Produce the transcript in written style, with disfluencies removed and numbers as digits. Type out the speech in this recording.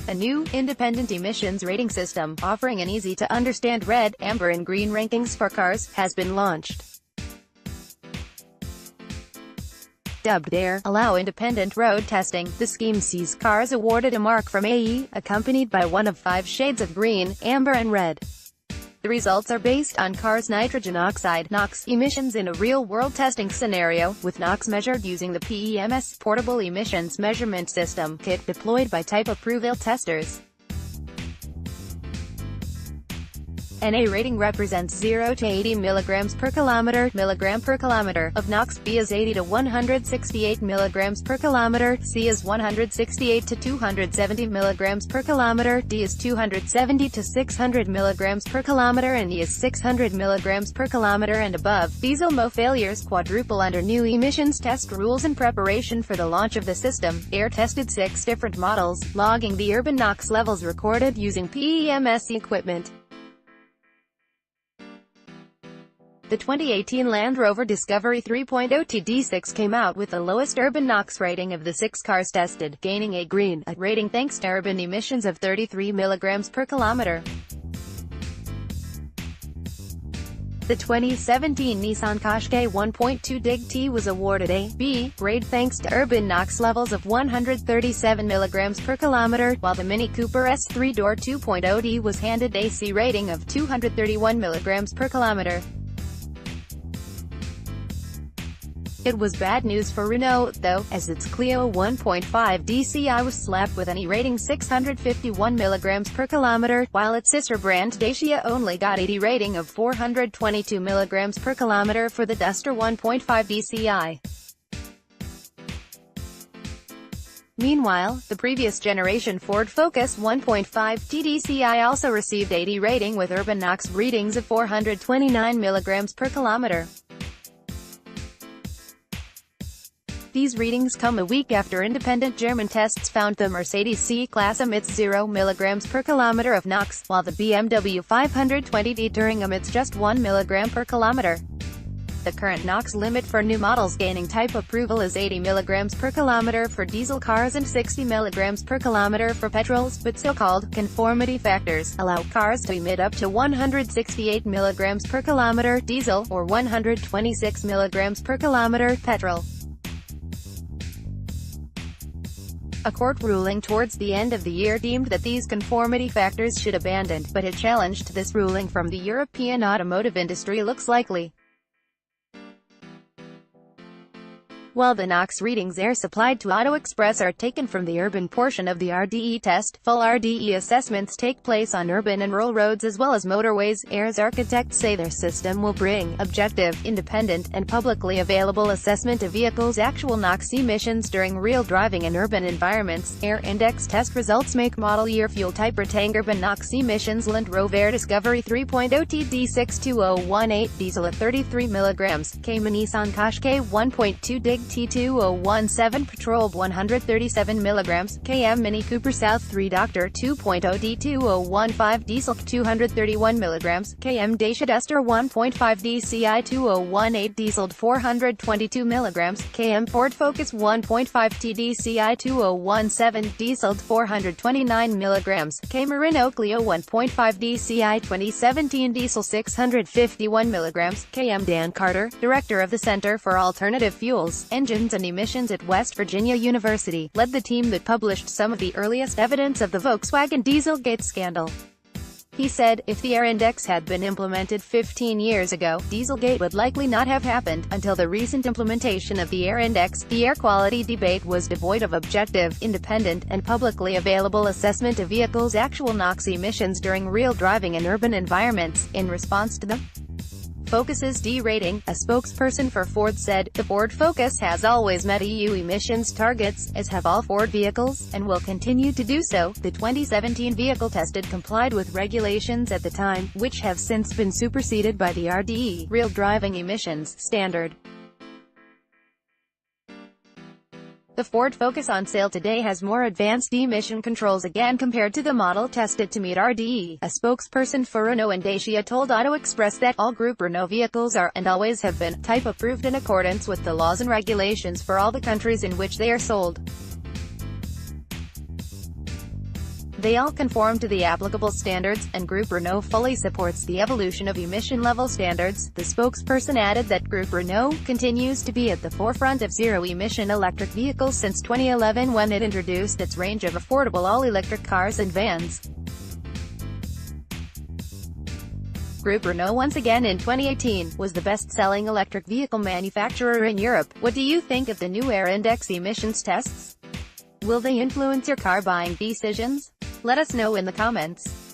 A new, independent emissions rating system, offering an easy-to-understand red, amber and green rankings for cars, has been launched. Dubbed AIR, Allow Independent Road Testing, the scheme sees cars awarded a mark from AE, accompanied by one of 5 shades of green, amber and red. The results are based on cars' nitrogen oxide (NOx) emissions in a real-world testing scenario, with NOx measured using the PEMS Portable Emissions Measurement System kit deployed by type approval testers. An A rating represents 0 to 80 mg per kilometer of NOx, B is 80 to 168 mg per kilometer, C is 168 to 270 mg per kilometer, D is 270 to 600 mg per kilometer and E is 600 mg per kilometer and above. Diesel Mo failures quadruple under new emissions test rules. In preparation for the launch of the system, AIR tested 6 different models, logging the urban NOx levels recorded using PEMS equipment. The 2018 Land Rover Discovery 3.0 TD6 came out with the lowest urban NOx rating of the 6 cars tested, gaining a green A rating thanks to urban emissions of 33 mg per kilometer. The 2017 Nissan Qashqai 1.2 DIG-T was awarded a B grade thanks to urban NOx levels of 137 mg per kilometer, while the Mini Cooper S 3-door 2.0D was handed a C rating of 231 mg per kilometer. It was bad news for Renault, though, as its Clio 1.5 DCi was slapped with an E rating 651 mg per kilometer, while its sister brand Dacia only got a D rating of 422 mg per kilometer for the Duster 1.5 DCi. Meanwhile, the previous generation Ford Focus 1.5 TDCi also received a D rating with urban NOx readings of 429 mg per kilometer. These readings come a week after independent German tests found the Mercedes C-Class emits 0 mg per kilometer of NOx, while the BMW 520d Touring emits just 1 mg per kilometer. The current NOx limit for new models gaining type approval is 80 mg per kilometer for diesel cars and 60 mg per kilometer for petrols, but so-called conformity factors allow cars to emit up to 168 mg per kilometer diesel, or 126 mg per kilometer petrol. A court ruling towards the end of the year deemed that these conformity factors should be abandoned, but a challenge to this ruling from the European automotive industry looks likely. While the NOx readings AIR supplied to Auto Express are taken from the urban portion of the RDE test, full RDE assessments take place on urban and rural roads as well as motorways. AIR's architects say their system will bring objective, independent, and publicly available assessment of vehicles' actual NOx emissions during real driving in urban environments. AIR Index test results make model year fuel type retain urban NOx emissions. Land Rover Discovery 3.0 TD6 2018 diesel at 33 mg, Cayman Nissan Qashqai 1.2 DIG T2017 petrol 137 mg, KM Mini Cooper South 3 Doctor 2.0 D2015 diesel 231 mg, KM Dacia Duster 1.5 DCi 2018 diesel 422 mg, KM Ford Focus 1.5 TDCi 2017 diesel 429 mg, Cayman Renault Clio 1.5 DCi 2017 diesel 651 mg, KM Dan Carter, director of the Center for Alternative Fuels, Engines and Emissions at West Virginia University, led the team that published some of the earliest evidence of the Volkswagen Dieselgate scandal. He said, if the AIR index had been implemented 15 years ago, Dieselgate would likely not have happened. Until the recent implementation of the AIR index, the air quality debate was devoid of objective, independent, and publicly available assessment of vehicles' actual NOx emissions during real driving in urban environments. In response to the Focus's D rating, a spokesperson for Ford said, the Ford Focus has always met EU emissions targets, as have all Ford vehicles, and will continue to do so. The 2017 vehicle tested complied with regulations at the time, which have since been superseded by the RDE, Real Driving Emissions, standard. The Ford Focus on sale today has more advanced emission controls again compared to the model tested to meet RDE. A spokesperson for Renault and Dacia told Auto Express that all Group Renault vehicles are, and always have been, type approved in accordance with the laws and regulations for all the countries in which they are sold. They all conform to the applicable standards, and Group Renault fully supports the evolution of emission level standards. The spokesperson added that Group Renault continues to be at the forefront of zero-emission electric vehicles since 2011 when it introduced its range of affordable all-electric cars and vans. Group Renault once again in 2018 was the best-selling electric vehicle manufacturer in Europe. What do you think of the new Air Index emissions tests? Will they influence your car buying decisions? Let us know in the comments.